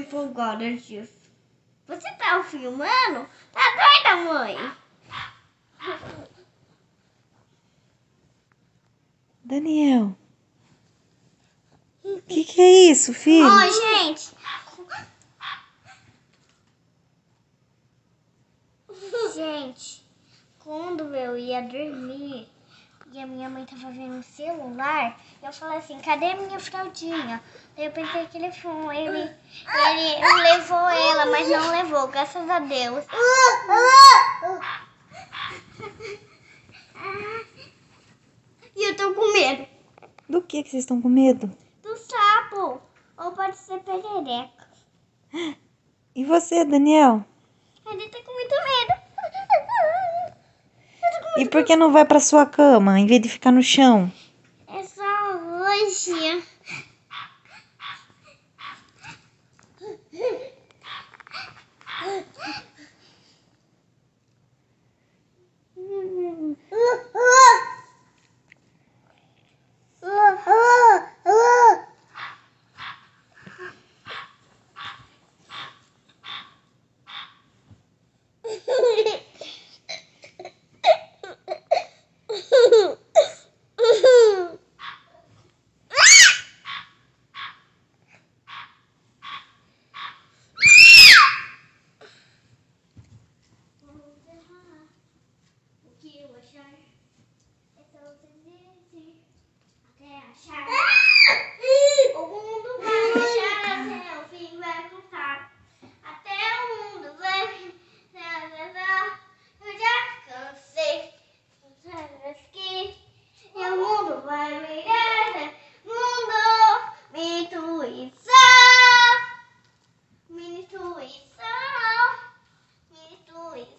beautiful gorgeous. Você tá filmando? Tá doida, mãe? Daniel. O que é isso, filho? Ó, gente. Gente, quando eu ia dormir e a minha mãe tava vendo o celular, eu falei assim, cadê a minha fraldinha? Daí eu pensei que ele levou ela, mas não levou, graças a Deus. E eu tô com medo. Do que vocês estão com medo? Do sapo. Ou pode ser perereca. E você, Daniel? Ele tá com muito medo. E por que não vai pra sua cama, em vez de ficar no chão? É só hoje. O mundo vai fechar até o fim vai contar. Até o mundo vai. Eu já cansei. Que o mundo vai virar. Mundo, minha intuição. Minha intuição. Minha intuição.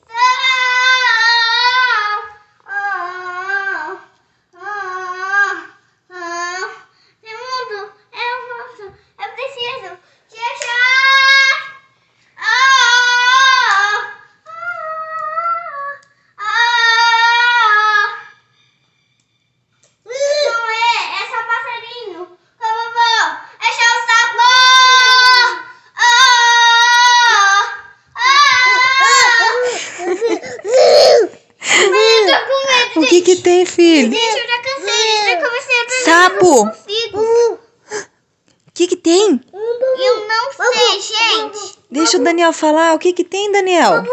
Eu preciso te achar. Não é só passarinho. Como eu vou achar o sabor? Eu tô com medo, O que tem, filho? gente, eu já cansei, já comecei a dormir. Sapo! Eu não consigo. O que tem? Eu não sei, gente. Deixa o Daniel falar. O que tem, Daniel?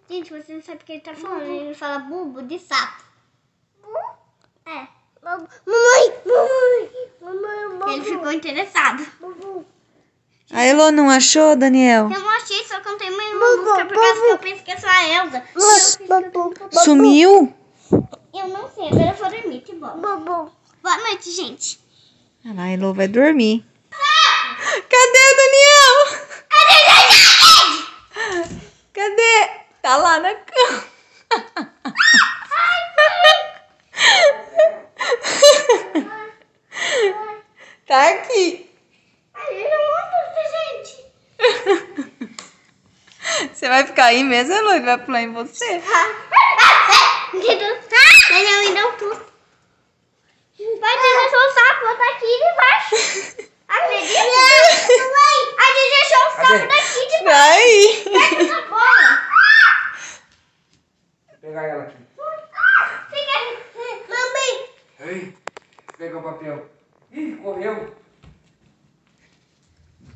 Gente, você não sabe o que ele tá falando. Ele fala bubo de sapo. É. Mamãe. Ele ficou interessado. A Elô não achou, Daniel? Eu não achei, só contei mais uma música por causa que eu penso que é só a Elsa. Sumiu? Eu não sei, agora eu vou dormir, que bom. Boa noite, gente. Ah lá, a Elô vai dormir. Cadê o Daniel? Cadê? Tá lá na cama. Tá aqui. Ai, eu não assusta, gente. Você vai ficar aí mesmo, Elô? Ele vai pular em você. Daniel me deu tudo. Vai deixar o sapo, tá aqui de baixo. Acredita? A gente deixou o sapo daqui de baixo. Vai. Pega essa bola. Vou pegar ela aqui. Mamãe. Ei, pega o papel. Ih, correu.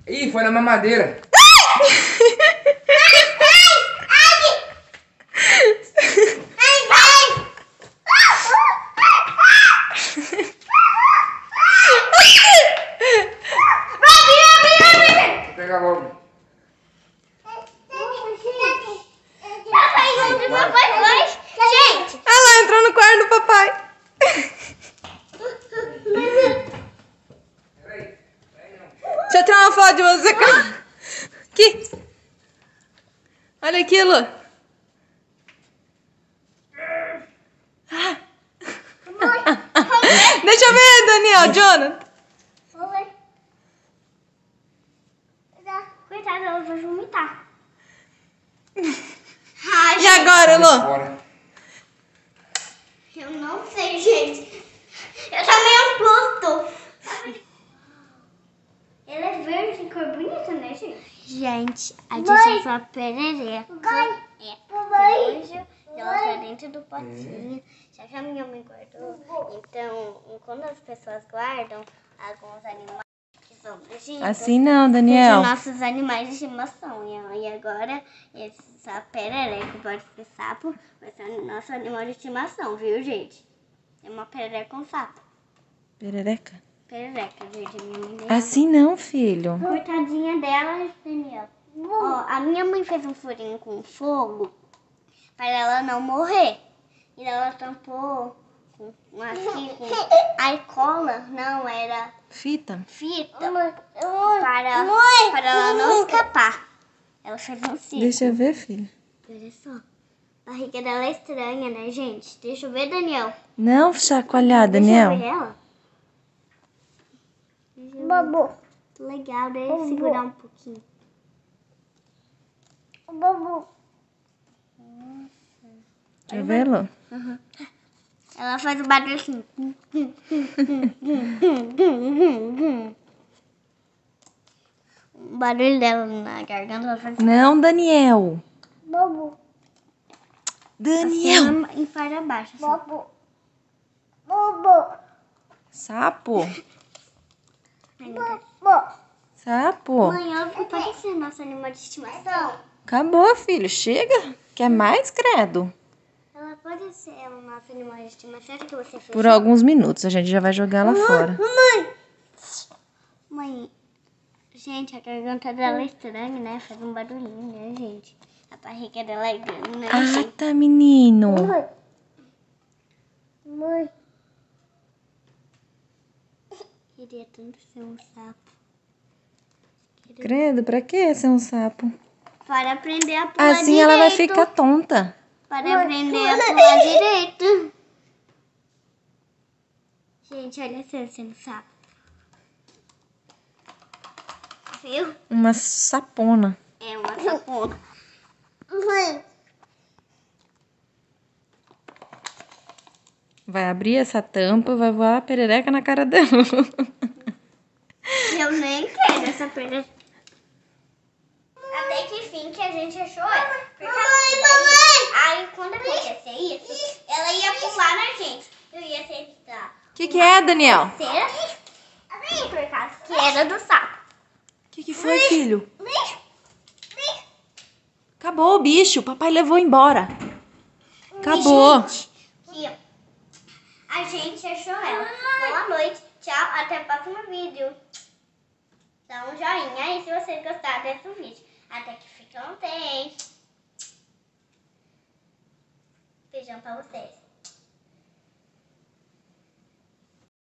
Ih, foi na mamadeira. Vou pegar logo. Gente, Ah lá, entrou no quarto do papai. Peraí. Deixa eu tirar uma foto de você. Aqui. Olha aqui, Elô. Deixa eu ver, Daniel, Jonathan. coitada, ela vai vomitar. E agora, Elô? Fora. Eu não sei, gente. Eu tomei um susto. Ele Gente, a gente achou a perereca. Hoje ela tá dentro do potinho. Já que a minha mãe guardou. Então, quando as pessoas guardam alguns animais que são nojentos, Assim não, Daniel. são nossos animais de estimação. E agora, essa perereca pode ser sapo, vai ser o nosso animal de estimação, viu, gente? É uma perereca com sapo. Perereca? Perereca, gente. Minha mãe Assim não, filho. Coitadinha dela, Daniel. Ó, a minha mãe fez um furinho com fogo para ela não morrer. E ela tampou com a cola, não, era Fita? fita para ela não escapar. Ela fez um círculo. Deixa eu ver, filho. Olha só. A barriga dela é estranha, né, gente? Deixa eu ver, Daniel. Não chacoalhar, Daniel. Deixa eu ver ela. Babu. Legal, deixa eu segurar um pouquinho. Babu. Deixa eu ver, Lu. Ela faz o barulho assim. O barulho dela na garganta, ela faz Não, Daniel. Babu. Daniel. Assim, e para baixo. Assim. Babu. Babu. Sapo. Babu. Sapo. Mãe, ela que pode ser nosso animal de estimação. Acabou, filho. Chega. Quer mais, credo? Ela pode ser o nosso animal de estimação. Será que você fez? Por alguns minutos. A gente já vai jogar ela fora. Mãe, gente, a garganta dela é estranha, né? Faz um barulhinho, né, gente? A barriga dela é grande, né, Ah, gente? tá, menino. Mãe. Queria tanto ser um sapo. Credo, pra que ser um sapo? Para aprender a pular Assim direito. ela vai ficar tonta. Para aprender a pular direito. Gente, olha sendo sapo. Viu? Uma sapona. É uma sapona. Vai abrir essa tampa, vai voar a perereca na cara dela. Eu nem quero essa perereca. Até que fim que a gente achou ela. Aí quando acontecer isso, ela ia pular na gente. Eu ia tentar. O que é, Daniel? Por causa que era do sapo. O que foi, filho? Acabou o bicho. Papai levou embora. Acabou. Gente, a gente achou ela. Boa noite. Tchau. Até o próximo vídeo. Dá um joinha aí se vocês gostaram desse vídeo. Até que fiquem bem. Beijão pra vocês.